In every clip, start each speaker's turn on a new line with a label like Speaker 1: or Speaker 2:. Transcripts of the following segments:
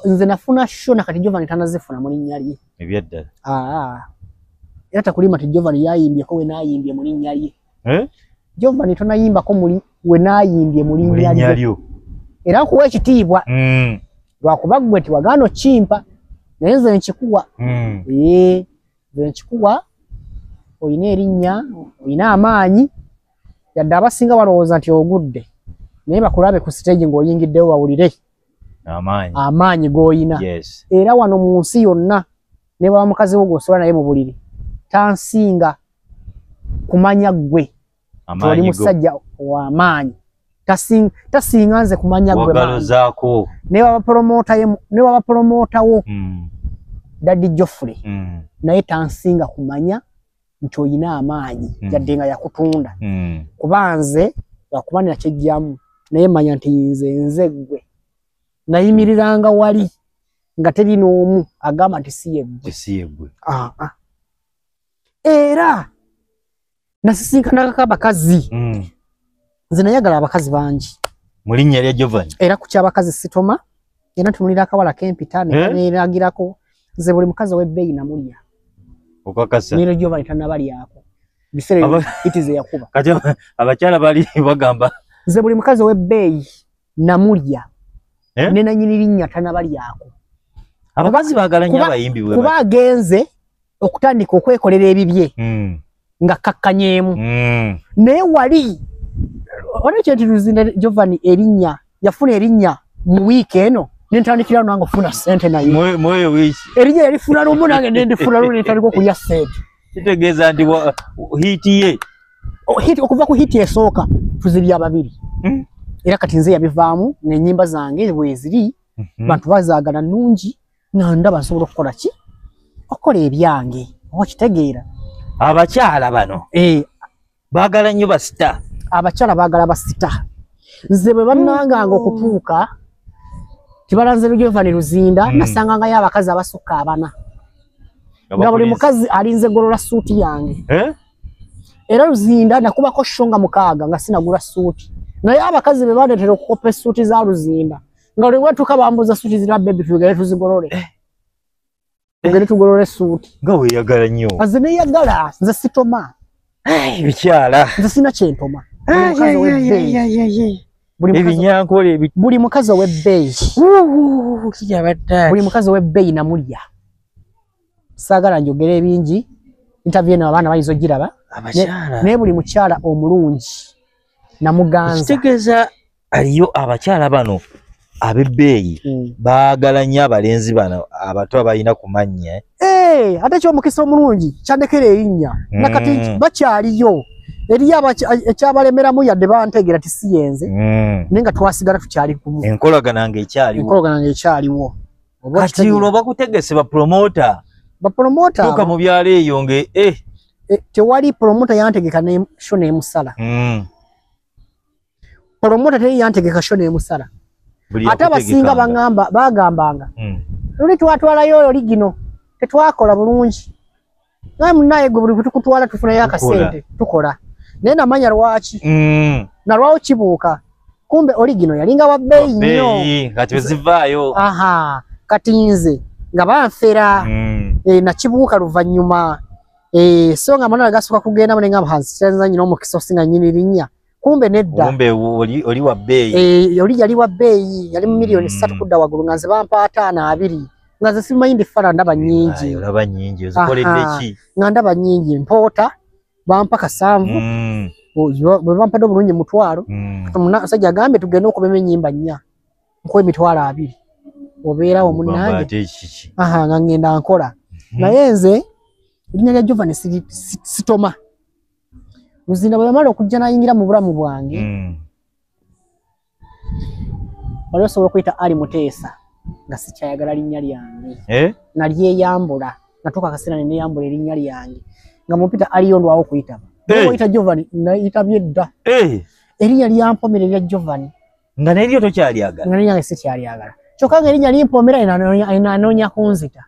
Speaker 1: nze nafuna show na kati Giovanni tanazifuna muri nyali
Speaker 2: ebyadda
Speaker 1: era kulima ti Giovanni yayimbye ko we nayimbye muri nyali Giovanni tonayimba ko muri we nayimbye muri nyali era kuwa ekitiibwa lwakubagwe ti wagano chimpa nayenze nkikuwa nze nkikuwa oyina erinnya oyina amaanyi yadde abasinga balowooza nti ogudde naye bakulabe ku stage ng'oyingiddewo bawulire amaanyi g'oyina era wano mu nsi yonna ne baba mukazi wo gw'osobola naye mu buliri tansinga kumanya ggwe oli musajja w'amaanyi tasinga nze kumanya ggwe ne baba promootawo Daddy Geoffrey naye tansinga kumanya nti oyina amaanyi yadde nga yakutunda kuba nze lwakubanira kyejjamu naye manya nti nze ggwe nayimiriranga wali nga teri n'omu agamba nti si yeggwe era nasisinkanako abakazi nze nayagala abakazi bangi
Speaker 2: mu linnya lya Giovanni
Speaker 1: era ku kyabakazi sitoma era ntunulira akawala kempita neragirako nze buli mukazi ow'ebbeeyi namulya
Speaker 2: okakasa
Speaker 1: nero Giovanni tanabalyako bisere itize yakuba
Speaker 2: kati abakyala bali bagamba
Speaker 1: nze buli mukazi ow'ebbeeyi namulya nena nyini linnya tanabalyako
Speaker 2: abakazi baagala nnyo abayimbi bwe
Speaker 1: kuba agenze okutandika okwekolera ebibye nga kakkanyeemu naye wali olwekyo nti Luzinda Giovanni erinnya yafuna erinnya mu wiiki eno nentandikira nange ofuna ssente naye
Speaker 2: mweyo wiiki
Speaker 1: erinnya yalifuna lumu nange nendifuna lumu nentandika okulya ssente
Speaker 2: kitegeeza nti hiiti ye
Speaker 1: okuva ku hiiti esooka tuzirya babiri era kati nze yabivaamu n'ennyimba zange bweziri bantu bazaagala nnungi nandaba nsobola okukola ki okola ebyange okitegeera
Speaker 2: abakyala bano baagala nnyo basita
Speaker 1: abakyala baagala basita nze bwe bannanganga okutuuka tibalanze Giovanni Luzinda nasangangayo abakazi abasukka abana nga buli mukazi alinze golola suuti yange era Luzinda nakubako shonga 6 nga sinagula suuti naye abakazi be baletera okukopa suuti za Luzinda nga buli watuuka bambuza suuti zira baby tugere tuzigolole tugere tugolole suuti
Speaker 2: nga weeyagala nnyo
Speaker 1: nze neeyagala nze sitoma
Speaker 2: bikyala
Speaker 1: nze sina kyentoma buli mukazi ow'ebbeeyi buli mukazi ow'ebbeeyi namulya saagala njogera ebingi interview eno abaana bayinza ogiraba naye buli mukyala omulungi namuganza
Speaker 2: kitegeeza aliyo abakyala bano ab'ebbeeyi baagala nnyo abalenzi bano abato abalina ku mannya
Speaker 1: ate ky'omukisa omulungi kyandekera erinnya nakati bakyaliyo eriyo ekyabalemeramu yadde bantegeera tisiyenze naye nga twasigala tukyali kumu
Speaker 2: enkolagana
Speaker 1: ekyaliwo
Speaker 2: kati olwo bakutegese bapromota tuuka mu byalo eyo nge
Speaker 1: tewali promota yantegeka sho n'emusala promota teri yantegeka sho n'emusala ate abasinga bagambanga luli twatwalayo oligino tetwakola bulungi naye munaye gwe buli kutukutwala tufunayo akasente tukola naye namanya lwaki nalwawo kibuuka kumbe oligino yalinga wabbeeyi nnyo
Speaker 2: kati wezivaayo
Speaker 1: kati nze nga banfera nakibuuka luvannyuma so nga manala gasooka kugendamu nenga hansenza nyina omukisa osinga nyini linnya kumbe nedda
Speaker 2: oli wabbeeyi
Speaker 1: oli yali wabbeeyi yali mu milioni 3 kudda waggulu nga nze bampa 5 nga nze simanyi ndifala ndaba nnyingi nga ndaba nnyingi mpoota bampa 7 bwe bampadde obulungi mutwalo omusajja agambye tugende okubema ennyimba 4 nkuwa emitwalo 2 obeerawo munnange nga ngenda nkola naye nze erinnya lya Giovanni sitoma Luzinda bwe yamala okujja n'ayingira mu bulamu bwange wali osobola okuyita Ali Muteesa nga sikyayagala linnya lyange nalyeyambula natuuka akaseera neneyambula erinnya lyange nga mumpita aliyo ndwawo okuyitaba oyita Giovanni nayitabye dda erinnya lyampomera erya Giovanni
Speaker 2: nga neryo tokyalyagala
Speaker 1: nga nerinyange sikyalyagala kyokka nga erinnya limpomera enanoonya kunzita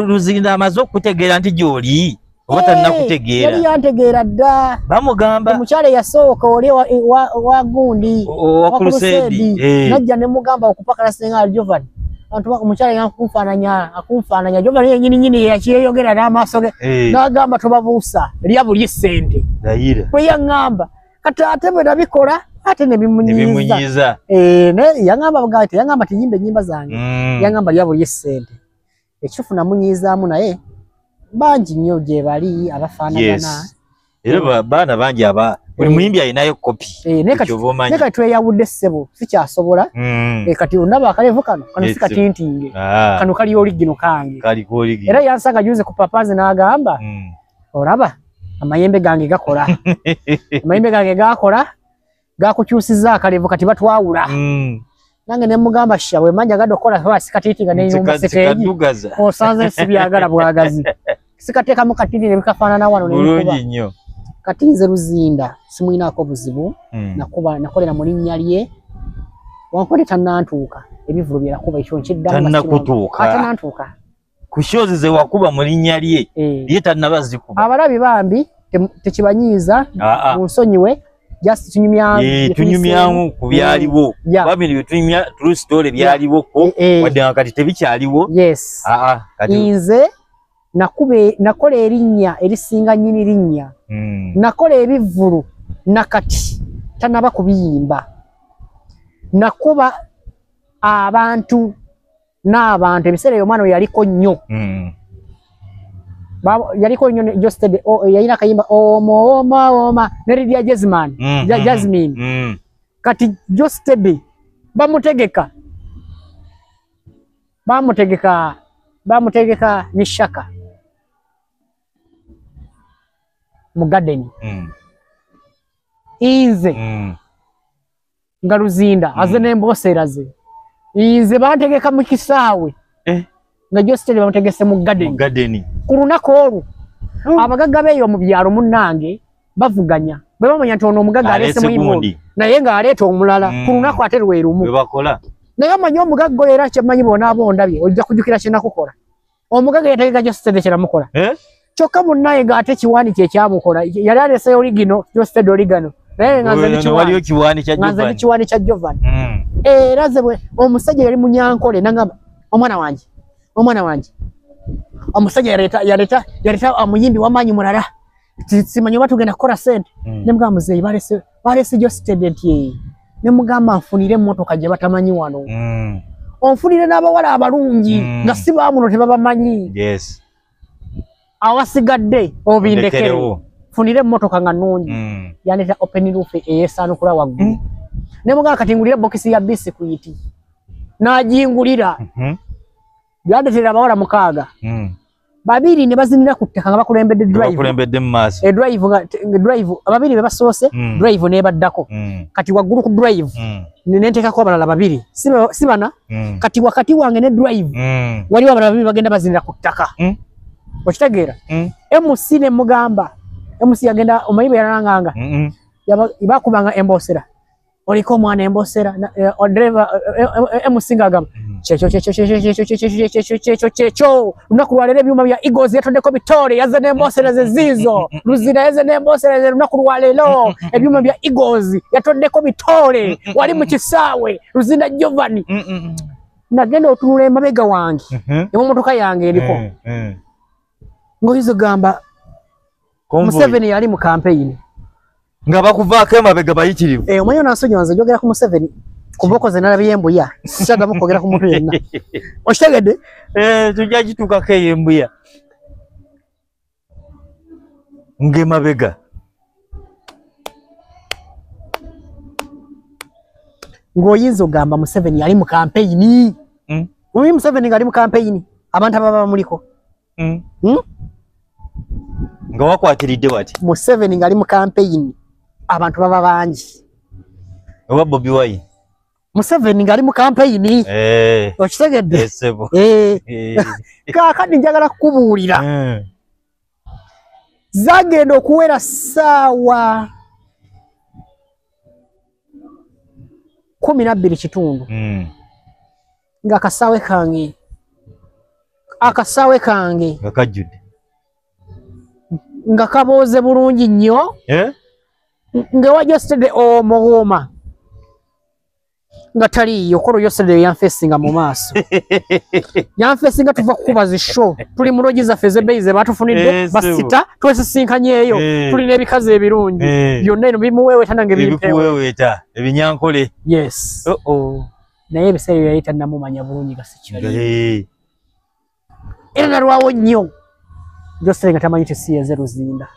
Speaker 2: Luzinda amaze okutegeera nti gy'oli obata nakutegeera
Speaker 1: yali yantegeera dda
Speaker 2: bamugamba
Speaker 1: omukyale yasooka oli wa gundi
Speaker 2: wa Crusade
Speaker 1: najja ne mugamba okupakala senga Jovan abantu omukyale akumfaananya Jovan yennyini yakiyeyogera n'amaaso ge n'agamba tobabuusa lya buli ssente bwe yaŋŋamba kati ate bwe nabikola ate ne bimunyiiza yangamba tiyimba ennyimba zange yangamba lya buli ssente ekitufu namunyiizaamu naye bangi nnyo gye bali abafaanagana
Speaker 2: era baana bangi buli muyimbi alinayo kopi
Speaker 1: naye kati tweyawudde ssebo sikyasobola kati ondaba akalevu kano si katintinge kano kali oligino kange era yansanga juze ku papazi n'agamba olaba amayembe gange gakola amayembe gange gakola gakukyusiza akalevu kati batwawula nange ne mugamba sha bwe manja gadokola sikatitinga n'eyumba seteji osanze sibyagala bwagazi sikateekamu katini ne bikafaanana wano
Speaker 2: bulungi nnyo
Speaker 1: kati nze Luzinda simuyinaako buzibu nakolera mu linnya lye wankole tannantuuka ebivulu byerakuba ekyo
Speaker 2: nkiddantuuka ku shozi ze wakuba mu linnya lye ye tannaba zikuba
Speaker 1: abalabi bambi tekibanyiiza munsonyiwe just
Speaker 2: tunyumyamu ku byaliwo babiri byetunyumya true story byaliwo ko wadde kati tebikyaliwo kati nze
Speaker 1: nakola erinnya erisinga nnyini linnya nakola ebivvulu nakati tanaba kubiyimba nakuba abantu n'abantu ebiseera ebyo omwana we yaliko nnyo Jostede yalina akayimba oma ne Lydia Jasmine kati Jostede bamutegeka Nishaka mu garden inze nga Luzinda aze n'emboosera ze inze bantegeka mu kisaawe nga Jostede bamutegese mu garden ku lunaku olwo abagagga beeyo mu byalo munnange bavuganya bwe bamanya nti ono omugagga aleese muyimu naye ng'aleeta omulala ku lunaku ate lwe lumu naye amanya omugagga oyo era kyemmanyi bonaaba ondabye ojja kujjukira kye nakukola omugagga yategeka Jostede kye namukola kyokka munnaye ng'ate kiwaani kye kyamukola yali aleeseyo oligino Jostede oligano naye nga nze ni kiwaani kya Jovan era ze omusajja yali munyankole nagamba omwana wange omusajja yaleta omuyimbi w'amaanyi mulala simanyi oba tugenda kukola ssente ne mugamba muzeeyi balese Jostede nti ne mugamba nfunire emmotoka gye batamanyi wano onfunire n'abawala abalungi nga si baamuno tebabamanyi awasigadde obindekere funire emmotoka nga nnungi yaneta open roof eyeesaanukula waggulu ne mugamba kati ngulira bokisi ya bisikuiti n'agingulira yandetera abawala 6 babiri ne bazinira ku ttaka nga bakulembedde drive ababiri be basoose drive nebaddako kati waggulu ku drive nenteekako abalala 2 si bana kati wakati wange ne drive waliwo abalala 2 bagenda bazinira ku ttaka okitegeera MC ne mugamba MC yagenda omayibe yananganga bakubanga emboosera oliko omwana emboosera driver MC ngagamba kyekyo lunaku lwaleero ebyuma bya Eagles yatoddeko bitore yaze n'emboosera ze ziizo Luzinda yaze n'emboosera ze lunaku lwaleero ebyuma bya Eagles yatoddeko bitore wali mu kisaawe Luzinda Jovan nagenda otunula emabega wange emomotoka yange eriko ngoyizo gamba Museveni yali mu campaign
Speaker 2: nga bakuvaako emabega bayitirivu
Speaker 1: omanyi onansonyiwa nze njogera ku Museveni kuboko ze nalabye embuya sikyaddamu kwogera ku muntu yenna okitegedde
Speaker 2: tujja kituukako ey'embuya ng'emabega
Speaker 1: ng'oyinza ogamba Museveni yali mu campaign omanyi Museveni ng'ali mu campaign abantu ababa bamuliko
Speaker 2: nga wakwatiridde wati
Speaker 1: Museveni ng'ali mu campaign abantu baba bangi
Speaker 2: oba Bobi Wine
Speaker 1: Museveni ng'ali mu campaign okitegedde kaakati njagala kukubuulira zagenda okuwera ssaawa 12 kitundu nga akasaawe kange
Speaker 2: nga kajjudde
Speaker 1: nga kaboze bulungi nnyo nga wajostede omuwoma nga taliyo kolo yostede yanfesinga mu maaso yanfesinga tuva kukuba zisho tuli mu logi zaffe zebeize batufunidde basita twesisinkanyeeyo tulina ebikazi ebirungi byonna eno bimuweeweta nange
Speaker 2: bikuweeweta ebinyankole
Speaker 1: yes naye ebiseera ebyo yali tannamumanya bulungi gasikirali era nalwawo nnyo jostede nga tamanyi tesiyenze Luzinda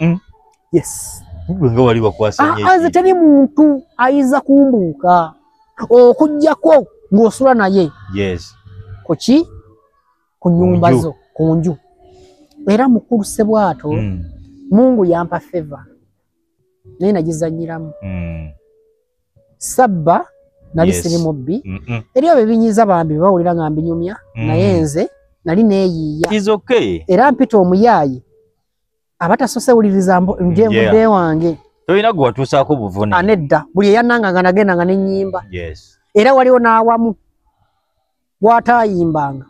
Speaker 1: yes
Speaker 2: nga wali wakwasanye
Speaker 1: aze teri muntu ayiza kumbuuka okujjako ng'osula naye
Speaker 2: yes
Speaker 1: kuki ku nyumba zo ku nju era mukulu Ssebwato Mungu yampa favor naye nagizanyiramu sabba nali siri mubbi eriyo bebinyiza bambi bawulira nga mbinyumya naye nze nali neeyiiya
Speaker 2: is okay
Speaker 1: era mpita omuyaayi abatasosewuliriza njenvudde wange
Speaker 2: toyina gwe watuusaako buvune
Speaker 1: anedda buli eyannanganga nagendanga n'ennyimba
Speaker 2: yes
Speaker 1: era waliwo n'awamu bw'ataayimbanga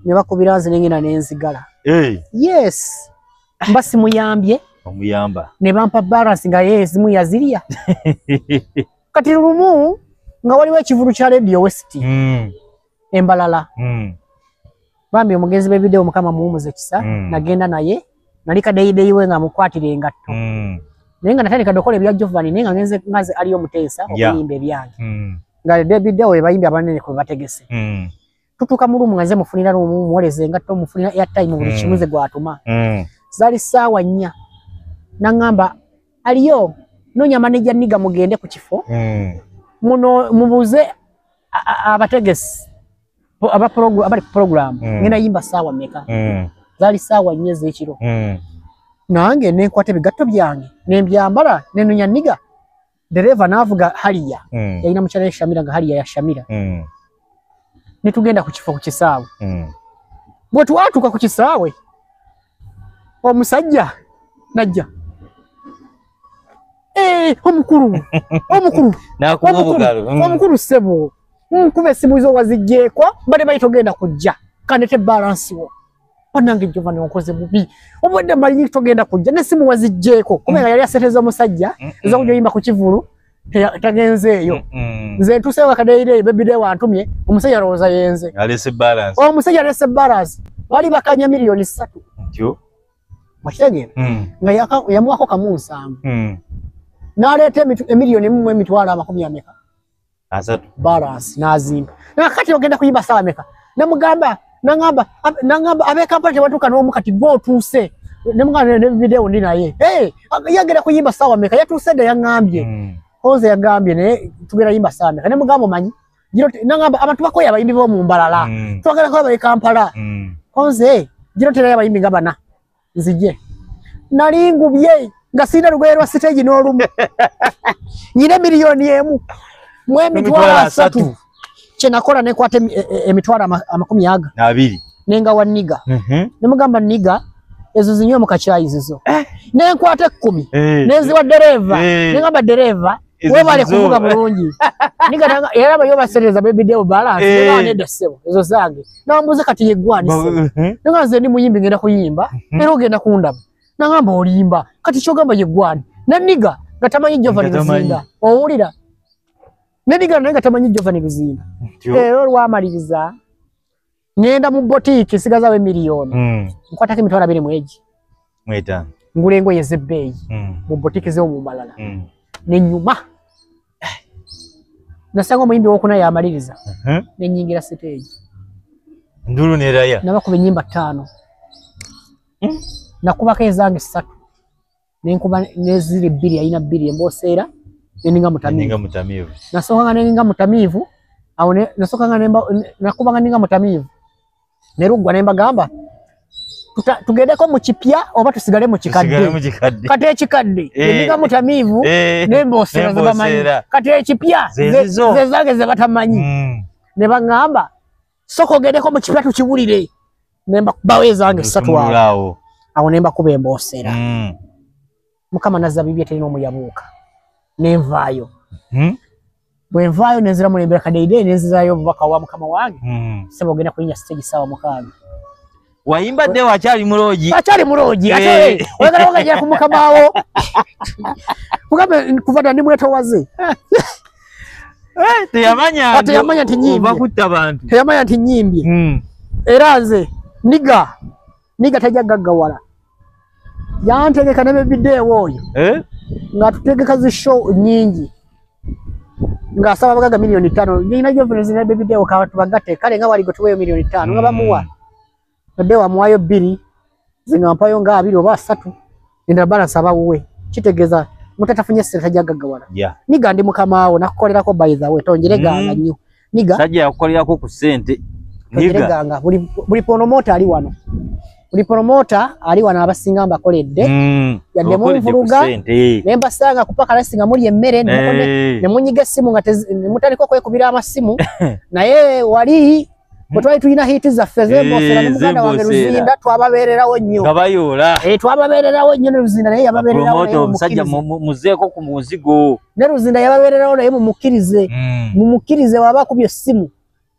Speaker 1: ne bakubira nze nengenda n'enzigala yes mba simuyambye
Speaker 2: omuyamba
Speaker 1: ne bampa balance nga ye ezimu yazirya kati lumu nga waliwo ekivulu kya Radio West embalala bambi omugenzi b'ebidewo Mukama muwumuze kisa nagenda naye nali kadeyideyi we nga mukwatira engatto naye nga natandika dokola ebya Jovani naye nga ngenze aliyo Muteesa okuyimba ebyange nga ebidewo ebayimbi abanene kwe bategese tutuuka mu lumu nga nze mufunira lumu muwoleze engatto mufunira airtime buli kimu ze gwatuma zaali ssaawa 4 nangamba aliyo noonya maneja Niga mugende ku kifo muno mubuze abategesi abali ku program ngenda yimba ssaawa meka zaali ssaawa 4 ez'ekiro nange nenkwata ebigatto byange nembyambala nenoonya Niga dereva n'avuga Haliya yalina mukyala Shamira nga Haliya ya Shamira netugenda ku kifo ku kisaawe bwe twatuuka ku kisaawe omusajja najja omukulu ssebo nkuba essimu zo wazigjeeko bade bayi togenda kujja kanete balance wo panange Jovani onkoze bubi obwedde mali togenda kujja n'essimu wazigjeeko kubanga yali aseteza omusajja eza kujja yimba ku kivulu tagenzeeyo nze ntuseewo kadeire bebide wantumye omusajja alowooza yenze omusajja alese balance bali bakanya miliyoni 3 ntyo mwakitegeera nga yamuwako kamu 7 n'aleeta emiliyoni 1 emitwalo 20 balance n'azimba nakati ogenda kuyimba ssaawa meka nangamba ab'ekampala tebatuuka n'omu kati gw'otuuse nemugamba nebidewo ndi naye yagenda kuyimba ssaawa meka yatuuse dde yaŋŋambye Konze yagambye naye tugenda yimba ssaawa meka nemugamba omanyi nangamba abantu bakoye abayimbi b'omu mbalala twagala kuba ab'ekampala Konze giro terayo abayimbi nga bana nzije nali ngubye nga sina lugoye lwa stage n'olumu nyine miliyoni 1 mu emitwalo 3 kyenakola nekwata emitwalo 20 nenga wa Niga nemugamba Niga ezo zinywe mu kacyayi zizo nenkwata 10 neziwa dereva nengamba dereva webale kuvuga bulungi Niga era abayo basereza bebidewo balance era anedda ssebo ezo zange nambuze kati yeggwani ssebo nenga nze ndi muyimbi ngenda kuyimba era ogenda kundaba nangamba olimba kati kyogamba yeggwani ne Niga nga tamanyi Jovani Luzinda owulira ne Niga naye nga tamanyi Jovani Luzinda ero lwamaliriza ngenda mu boutique sigazawo emiliyoni nkwatako emitwalo 2 mwegi ngula engoye ez'ebbeeyi mu boutique z'omu Mbalala nenyuma nasanga omuyimbi wokuna yamaliriza nenyingira stage
Speaker 2: ndulu neraya
Speaker 1: nabakuba ennyimba 5 nakubako ezange 3 nenkuba neziri 2 ayina 2 emboseera neninga mutamivu nasokanga neninga mutamivu awo nasokanga nakubanga ninga mutamivu nerugwa nembagamba tugendeko mu kipya oba tusigale mu kikadde kati ekikadde neninga mutamivu nemboseera zebamanyi kati ekipya zezange zebatamanyi nebagamba soko ogendeko mu kipya tukiwulire nembakubawo ezange 3 awo nembakuba emboseera Mukama nazza bibye terina omuyabuuka nenvaayo bwenvaayo nenzira mulembera kadeide nenzirayo obubaka wa Mukama wange sebo ogenda kulinya stage ssaawa 6
Speaker 2: Waimba de wachali muroji.
Speaker 1: Wachali muroji. Ate wagala wagaja kumukamawo. Kugambe kuvada ndi mweto waze.
Speaker 2: Teyamanya.
Speaker 1: Teyamanya tinyimbi.
Speaker 2: Bakutta bantu.
Speaker 1: Teyamanya tinyimbi. Eraze niga tajagaggawala. Yantegeka ne video oyo. Nga tutegeka zi show nyingi. Nga asaba bagaga milioni 5. Nyina jovene zina video ka watu bagate kale nga wali gotuwe milioni 5 nga bamuwa. Bade wa mwayo 2 zingampayo nga 2 oba 3. Nda balance abawe. Kitegeza mutatafunye sente tajagaggawala. Niga ndi mukamawo nakukolerako by the way tonjereganga nnyo. Niga
Speaker 2: sajja yakukolerako ku sente.
Speaker 1: Niga buli promoter ali wano. Buli promoter ali wano abasinga mbakoledde. Yadde mu nvuruga nemba sanga kupaka lasinga muri emmere ne munyiga essimu nga mutaliko kwekubira amasimu naye wali Botwali tulina hiti za fezembo sera n'umuganda wange Ruzinda twababererawo nnyo.
Speaker 2: Ngabayola.
Speaker 1: Twababererawo nnyo ne Ruzinda naye yababererawo.
Speaker 2: Promoto musajja muzeeko ku muzigo.
Speaker 1: Ne Ruzinda yababererawo naye mumukirize. Mumukirize waba kubyo simu.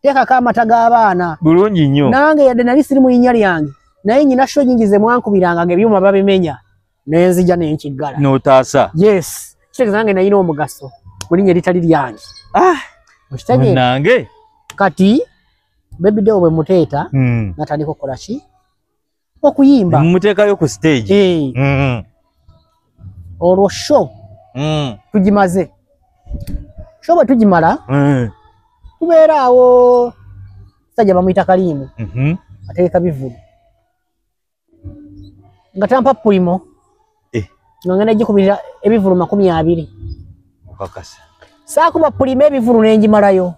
Speaker 1: Teka kama taga abaana.
Speaker 2: Bulungi nnyo.
Speaker 1: Nange yadde nali siri mu linnya lyange. Naye nyina sho nyingi ze mwankubiranga ngebyuma babimenya. Nenzija n'enkigala.
Speaker 2: N'otaasa.
Speaker 1: Yes. Kitegeza nange nalina omugaso. Mu linnya litali lyange. Okitegeera.
Speaker 2: Nange.
Speaker 1: Kati Baby Deo bwe muteeta natandika okukola ki okuyimba
Speaker 2: muteekayo ku stage
Speaker 1: olwo show tugimaze show bwe tugimala tubeera awo sajja bamuyita Kalimu ateeka bivulu nga tampa pulimo nga ngenda gikubira ebivulu 20
Speaker 2: okakasa
Speaker 1: saakuba pulimo ebivulu n'engimalayo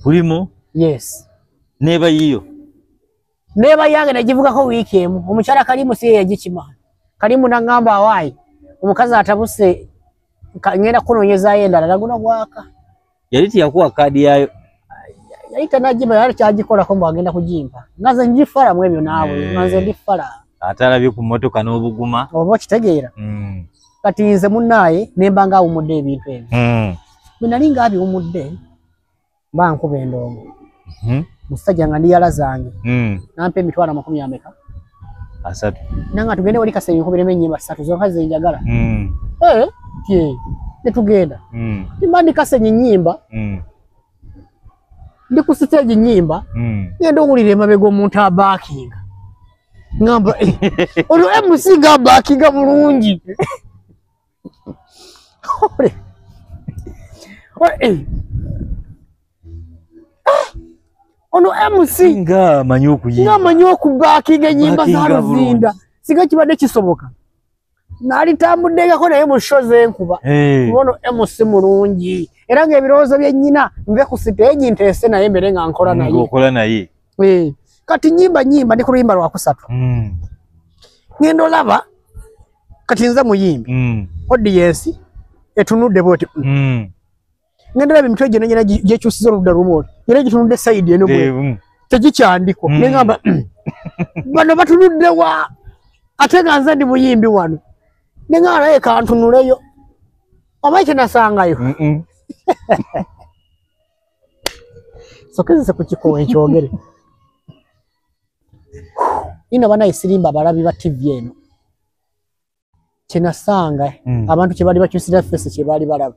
Speaker 2: pulimo
Speaker 1: yes
Speaker 2: neba yiyo
Speaker 1: neba yange najivugako wiki emu omukyala Kalimu siye yagikima Kalimu nangamba awai omukazi atabuse ngenda kunonyeza yenda ndaguna gwaka
Speaker 2: yaliti yakuwa kadi yayo
Speaker 1: yalita najiba yali kyagikola ko mbagenda kujimba ngaze njifala mwebyo nawe ngaze ndifala
Speaker 2: atalabye ku motoka n'obuguma
Speaker 1: obo kitegeera kati nze munnaye nemba nga umudde ebintu ebyo binalinga abi umudde bankuba endongo musajja nga ndi yala zange nampe emitwalo 40 ameka
Speaker 2: asatu
Speaker 1: nanga tugende wali Kasenyi nkubireme ennyimba 3 zonka ze njagala tie netugenda timandi Kasenyi nyimba ndi ku stage nyimba ngenda owulira emabega omuntu abakinga ngamba olwo MC nga bakinga bulungi ono MC
Speaker 2: nga
Speaker 1: manyo kubakinga nyimba za Ruzinda siga kibadde kisoboka nali tambudengako naye mu show zenkuba ono MC mulungi era nga ebirowoozo bye nnyina nve ku stage ntese naye mbere nga nkola naye kati nyimba ndi ku luyimba lwa kusatu ngendo laba kati nze muyimbi audience etunudde boti ngenda laba emitwe gyonna gyekyusiza oludda lumu era gitunudde side eno bwe tegikyandiko nengamba bano batunudde wa ate nga nze ndi muyimbi wano nengamba naye kantunuleyo oba ekyenasangayo sokezese ku kikowe ekyogere ino banayisirimba abalabi ba TV eno kyenasanga abantu kye bali bakyusira fesi kye bali balaba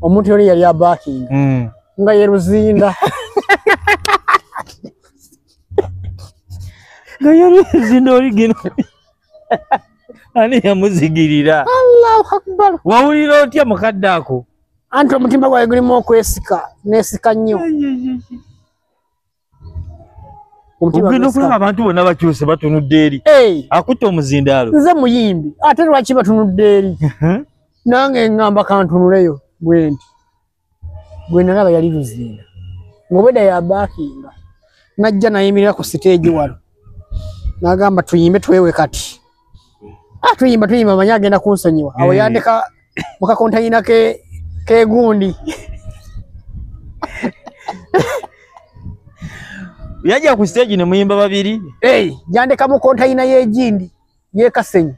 Speaker 1: omuntu yali yali abakinga nga ye Ruzinda
Speaker 2: nga ye Ruzinda origino ani yamuzigirira
Speaker 1: Allahu Akbar
Speaker 2: wawulira otya mukadde ako
Speaker 1: anti omutimba gwawe gulimu okwesika nesika nnyo
Speaker 2: ogenda okulaba abantu bonna bakyuse batunudde eri akutta omuzindaalo
Speaker 1: nze muyimbi ate lwaki batunudde eri nange ngamba kantunuleyo bwenti gwe nalaba yali Ruzinda ngobeda yabakinga najja nayimirira ku stage wano nagamba tuyimbe twewe kati tuyimba manya agenda kunsonyiwa awo yandika mukakontayina ke gundi
Speaker 2: yaja ku stage ne muyimba babiri
Speaker 1: yandika mu kontayina y'egindi ye Kasenyi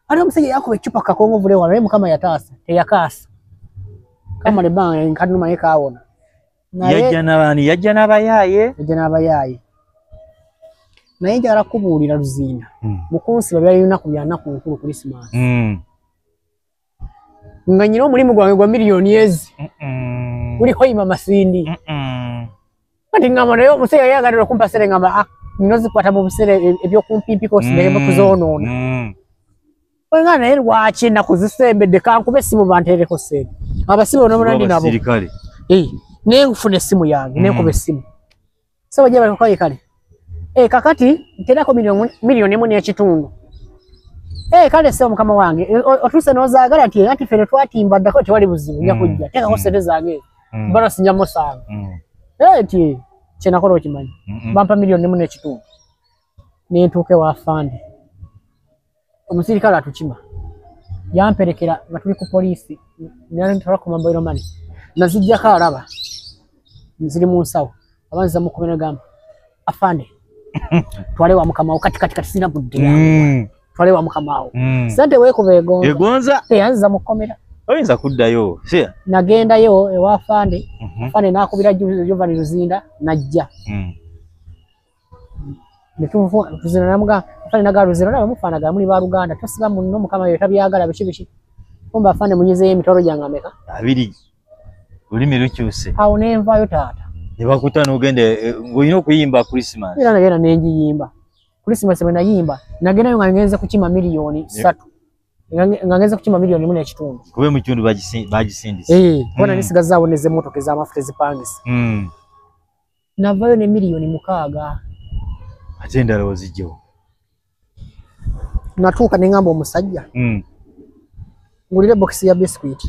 Speaker 1: ali omusajja yakuba ecupa kakongo vule wano naye mukama yataasa teyakaasa kama le banga nkaduma ye kaawona
Speaker 2: yajja n'abaani yajja n'abayaaye
Speaker 1: naye njagala kubuulira Luzinda mukunsi babyali lunaku byanaku nkulu Christmas nga nyina omulimu gwange gwa miliyoni ezi guliko Ima Masindi kati ngamba naye omuseera yagalira okumpa sere ngamba nino zikwata mu biseera ebyokumpimpiko sinema kuzoonoona nga naye lwaki ennaku zisembedde kankube essimu banteereko sente abasibe onabona nabo nenfuna essimu yange nenkuba essimu so bajja balikoye kale kakati nterako miliyoni emu n'ekitundu kale sebo mukama wange otuse nozaagala nti anti fere twatimba ddako tewali buzibu nja kujja tekako sente zange mbona sinyamo sanga ti kyenakola okimanyi bampa miliyoni emu n'ekitundu nentuuka ewa afande omusirikale atukima yamperekera nga tuli ku poliisi nantwala ku mobile money nazijjako alaba ziri mu nsawo abanziza mu kkomera gamba afande twale wa mukamawo kati sina budde yange twale wa mukamawo sente weekuba egonza teyanziza mu kkomera
Speaker 2: oyinza kuddayo
Speaker 1: nagendayo ewa afande afande nakubira Jovani Luzinda najja tuzina namuga afande nagala Luzinda naba mufaanagala muli ba Luganda tosiga munno mukama yo tabyagala biki kumba afande munyizeyo emitwalo gyange ameka
Speaker 2: 2 ulimi lukyuse
Speaker 1: awo nenvayo taata
Speaker 2: nebakuta n'ogende ng'olina okuyimba Christmas
Speaker 1: era nagenda nenjiyimba Christmas bwe nayimba nagendayo nga ngenze kukima miliyoni 3 nga ngenze kukima miliyoni 1 n'ekitundu
Speaker 2: kube mu kitundu bagisindise
Speaker 1: bona nisigazaawo n'ez'emmotoka ez'amafuta ezipangisa navayo ne miliyoni 6
Speaker 2: ate endala ozijjawo
Speaker 1: natuuka ne ngamba omusajja ngulire bokisi ya biscuit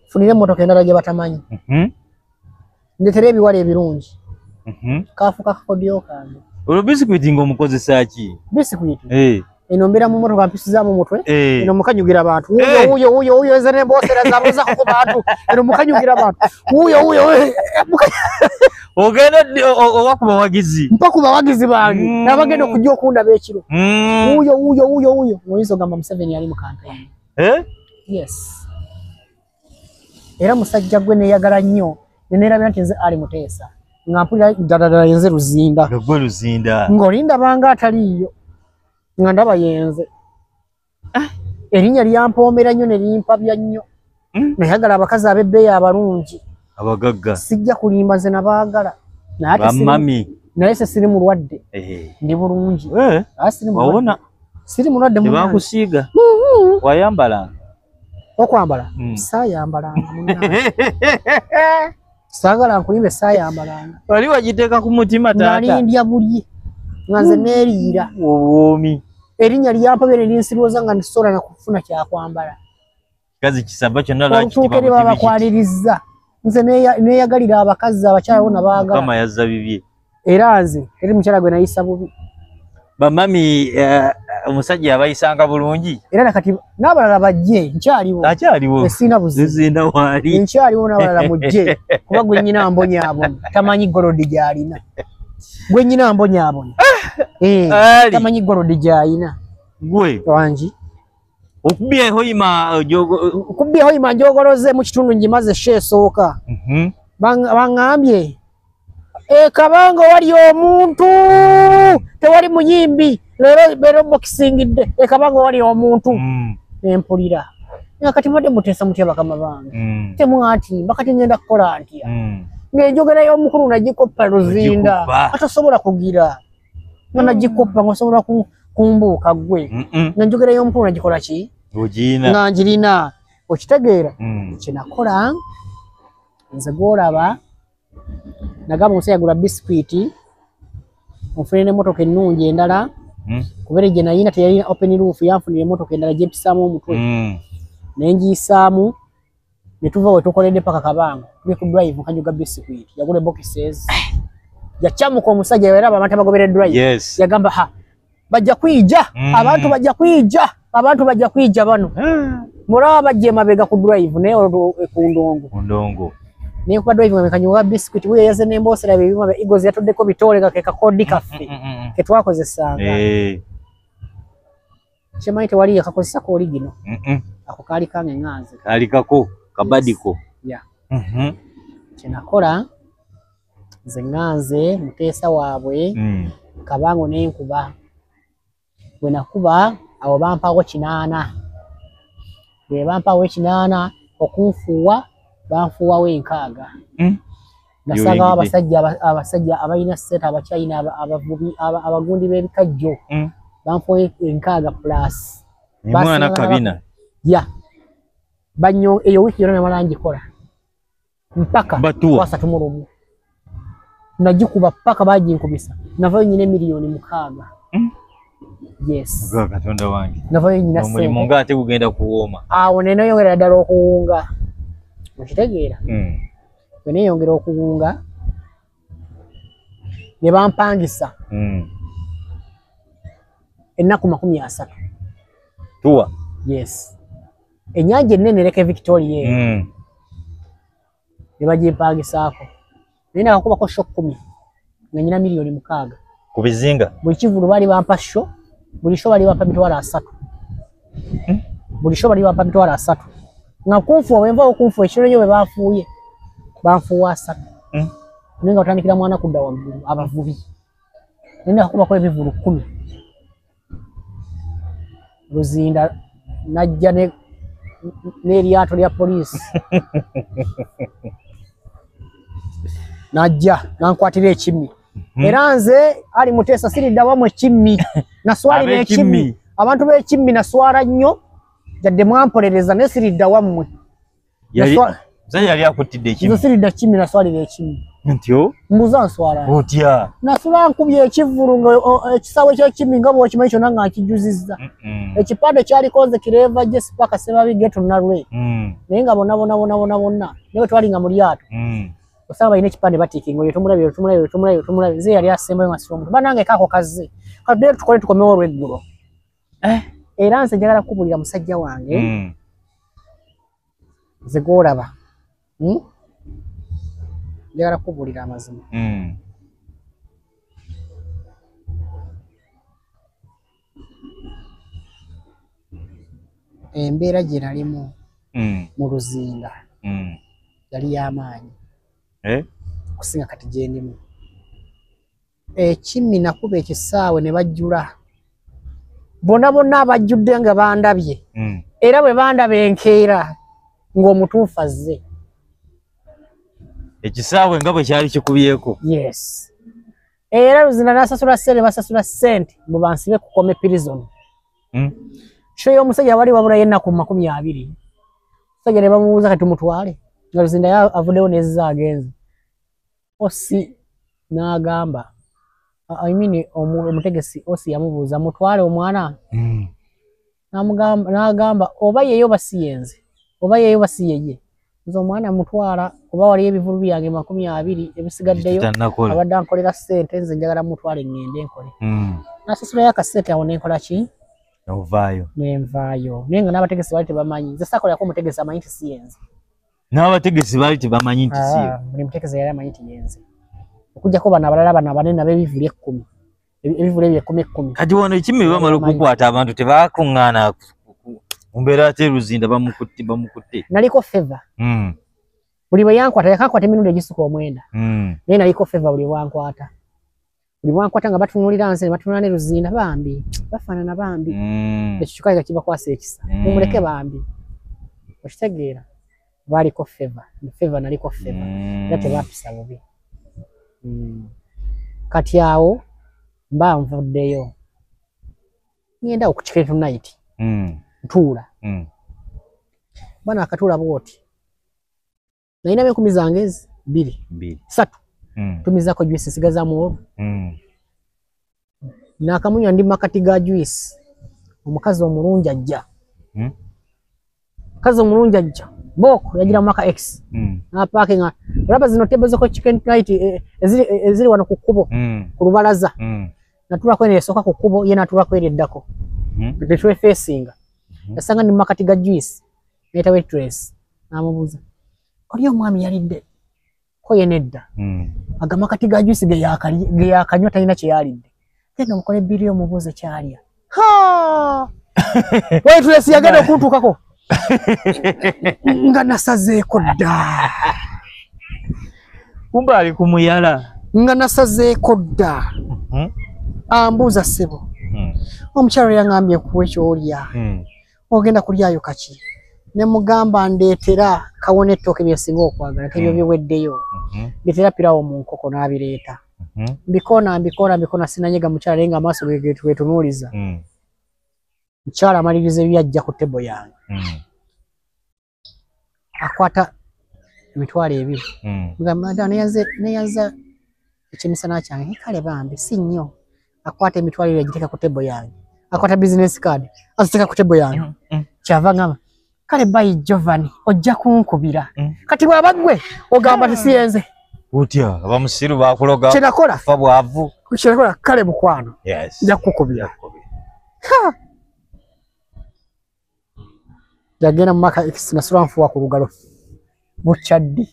Speaker 1: funire emmotoka endala gye batamanyi ndetera ebiwala ebirungi kafuka kakodyo kange
Speaker 2: olwo bisikuiti ng'omukozesa ki
Speaker 1: bisikuiti eno mbeera mu mmotoka mpisizaamu mutwe eno mukanyugira abantu wuyo eze nemboosera zabuuzako ku bantu eno mukanyugira abantu wuyo
Speaker 2: ogenda oba ku bawagizi
Speaker 1: mpa ku bawagizi bange nabagenda okujja okundaba ekiro wuyo oyinza ogamba Museveni yali mu kampeyini yes era musajja gwe neeyagala nnyo nenerabira nti nze ali Muteesa nga mpulira ddala yenze Luzinda ng'olinda banga ataliiyo nga ndaba yenze erinnya lyampoomera nnyo ne limpabya nnyo nayagala abakazi ab'ebbeeyi abalungi
Speaker 2: abagagga
Speaker 1: sijja kulimba nze nabaagala naye se siri mulwadde ndi bulungi siri mulwadde
Speaker 2: tebakusiiga wayambalanga
Speaker 1: okwambala saayambalanga saagala nkulimbe saayambalanga
Speaker 2: wali wagiteeka ku mutima taata
Speaker 1: nalindya bulye nga nze neeriira
Speaker 2: obwomi
Speaker 1: erinnya lyampabye ne linsirooza nga ndisobola nakufuna kyakwambala
Speaker 2: kazi kisamba kyonna
Speaker 1: lwakituuka eri babakwalirizza nze neeyagalira abakazi abakyala bona baagala
Speaker 2: mukama yazza bibye
Speaker 1: era nze eri mukyala gwe nayisa bubi
Speaker 2: bamami omusajja abayisanga bulungi
Speaker 1: era nakati n'abalala bajje
Speaker 2: akyaliwo
Speaker 1: esina buzizinda
Speaker 2: wali
Speaker 1: nkyaliwo n'abalala mujje kuba gwe nnyina mbonyaabona tamanyi golodi gy'alina gwe nnyina mbonyaabona tamanyi golodi gy'alina
Speaker 2: gwe
Speaker 1: wangi
Speaker 2: okubyeho
Speaker 1: ima njogoloze mu kitundu ngimaze esooka baŋŋambye ekabanga wali omuntu tewali muyimbi leero bokisingidde ekabanga wali omuntu nempulira kati mwadde Muteesa mutya bakama bange temwatimba kati ngenda kukola ntya ng'enjogera y'omukulu nagikoppa Luzinda atasobola kugira nga nagikoppa ngaosobola kumbuuka gwe ng'enjogera y'omukulu nagikola ki nga njirina okitegeera kyenakola nze gwolaba nagamba omusajja yagula bisikuiti onfunire n'emmotoka ennungi endala kubeera gye nayina teyalina open roof yanfunira emmotoka endala gyempisaamu omutwe nenjiyisaamu ne tuva we tukoledde paka Kabango tuli ku drive nkanyuga bisikuiti yagula boxes yakyamuka omusajja era abantu abagobera drive yagamba bajja kwija abantu bajja kwija bano mulaba bajja emabega ku drive naye ku ndongo ne kwa drive ngakanyuga biscuit we yaze nemboosera bibima bya Eagles yatoddeko bitole ke kakodi kaffe ke twakozesanga chemaite wali yakakozesa ko original ako kali kange nganze
Speaker 2: kali kako kabadiko kyenakola nze nganze Muteesa waabwe
Speaker 1: kabango n'enkuba bwe nakuba awo bampawo 8 bwe bampawo 8 okunfuuwa banfuuwawo 6 nasanga abasajja abalina seta abachina abavubi abagundi b'ebikajjo banfuuwa 6 plus
Speaker 2: mwana kabina
Speaker 1: ya banyo eyo wiki yona malangikola mpaka kwasa tumulumu najikuba paka bajinkubisa navayo nyine milioni 6 yes
Speaker 2: katonda wange
Speaker 1: navayo nyina
Speaker 2: sente mulimu ngate kugenda kuwoma
Speaker 1: awo neno yongera ddala okuwunga okitegeera bene yongera okuwunga ne bampangisa ennaku 30
Speaker 2: tuwa
Speaker 1: yes enyanja ennene leke Victoria ne bagimpangisaako nina akubako shock 10 nga nyina milioni 6
Speaker 2: ku bizinga
Speaker 1: buli kivulu bali bampa show buli show bali bampa mitwalo 3 buli show bali bampa mitwalo 3 nga kunfuuwa wenva okunfuuwa ekiro nyo bwe bafuuye banfuuwa 3 ninga otandikira mwana kudda waggulu abavubi nina akubako ebivulu 10 Luzinda najja n'eryato lya poliisi najja nankwatira ekimmi era nze ali Muteesa siridda wamu ekimmi naswalira ekimmi abantu b'ekimmi naswala nnyo jadde mwampolereza ne siridda wammwe
Speaker 2: yali akutidde ekimmi
Speaker 1: siridda kimmi naswalira ekimmi
Speaker 2: ntyo
Speaker 1: mbuza nswala
Speaker 2: otya
Speaker 1: nasula nkubye ekivulu nga ekisawe ky'ekimmi nga bw'okimanyi kyonna nga nkijjuzizza ekipande kyalikoze kireva Jesi paka Sebabi Geto Nalwe naye nga bonna ne bwe twali nga mu lyato osanga balina ekipande batiikinga oyo tumulabye nze yali asembayo nga sira omuntu bannange kaako kazze kadde tukole tukomewo olweggulo era nze njagala kukubulira musajja wange nze gw'olaba njagala kukubulira amazima embeera gye nalimu mu Luzinda yali y'amaanyi okusinga kati gye ndimu ekimmi nakuba ekisaawe ne bajjula bonna abajjudde nga bandabye era bwe bandaba enkeera ng'omutuufu azze
Speaker 2: ekisaawe nga bwe kyali kikubyeko
Speaker 1: yes era Luzinda n'asasula ssente basasula ssente mbu bansibe kukome prison kyo y'omusajja wali wabulayo ennaku 20 musajja ne bamubuuza kati mutwale nga Luzinda avuddewo n'ezza agenze osi n'agamba omutegesi osi yamubuuza mutwale omwana n'agamba oba yeyo basiyenze oba yeyo basiyeye nze omwana mutwala oba waliyo ebivulu byange 20 ebisigaddeyo abadde ankolera ssente nze njagala mutwale ngende enkole n'asasulayo akasente awo nenkola ki nenvaayo naye nga n'abategesi baali tebamanyi nze sakolerako omutegesi amanyi nti siyenze
Speaker 2: n'abategesi baali tebamanyi nti siyo
Speaker 1: buli mutegesi yali amanyi nti yenze okujjako bano abalala bano abanene ab'ebivulu 10 ebivulu ebyo 10
Speaker 2: kati wano ekimmi bwe bamala okukwata abantu tebakuŋŋaana mu mbeera ate Luzinda bamukutte
Speaker 1: naliko favor buli bwe yankwata yakankwata emirundi egisuka 9 naye naliko favor buli bwankwata nga batunuulira nze ne batunuulira ne Luzinda bambi bafaanana bambi ekyo kyokka nga kibakwasa ekisa mumuleke bambi okitegeera baliko favor naliko favor era tebampisa bubi kati awo mba nvuddeyo ngenda okutikira tonight ntuula bana akatuula bwoti nalina enkumi zange 3 tumizako juice sigazaamu olwo nakamunywa ndi makati ga juice omukazi omulungi ajja boko yagira maka X na parking raba zino tebo zoko chicken night ezili wano ku kkubo ku lubalaza natula kwene esoka ku kkubo ye natula kwene eddako betwe facinga yasanga ndi makati ga juice neta waitress namubuza oli omwami yalidde ko yenedda agamakati ga juice ge yakanywa talina kye yalidde tena mukole billion mubuze kyalya waitress yagenda okuntukako nga nasazeeko dda
Speaker 2: kumba ali kumuyala
Speaker 1: nga nasazeeko dda ambuuza ssebo omukyalo yangambye kuwe kyolya ogenda kulyayo kaki ne mugamba ndeetera kawona ettooke byesinga okwagala kebyo biweddeyo ndeetera pirawo mu nkoko n'abireeta mbikoona sinanyega mukyala naye nga amaaso getunuuliza mukyala amaliriza ebyajja ku tebo yange akwata emitwalo ebiri mugamba neyaza ekimisana kyange kale bambi si nnyo akwata emitwalo ebiri agiteeka ku tebo yange akwata business card aziteeka ku tebo yange kyava ngamba kale bayi Jovani ojja kunkubira kati bwaba ggwe ogamba tisiyenze
Speaker 2: utya abamusiru bakuloga
Speaker 1: kinakola
Speaker 2: fa bwavu
Speaker 1: kinakola kale mukwano nja kukubira yagenda mu maka ekisina sulanfuwa ku lugalo bukyaddi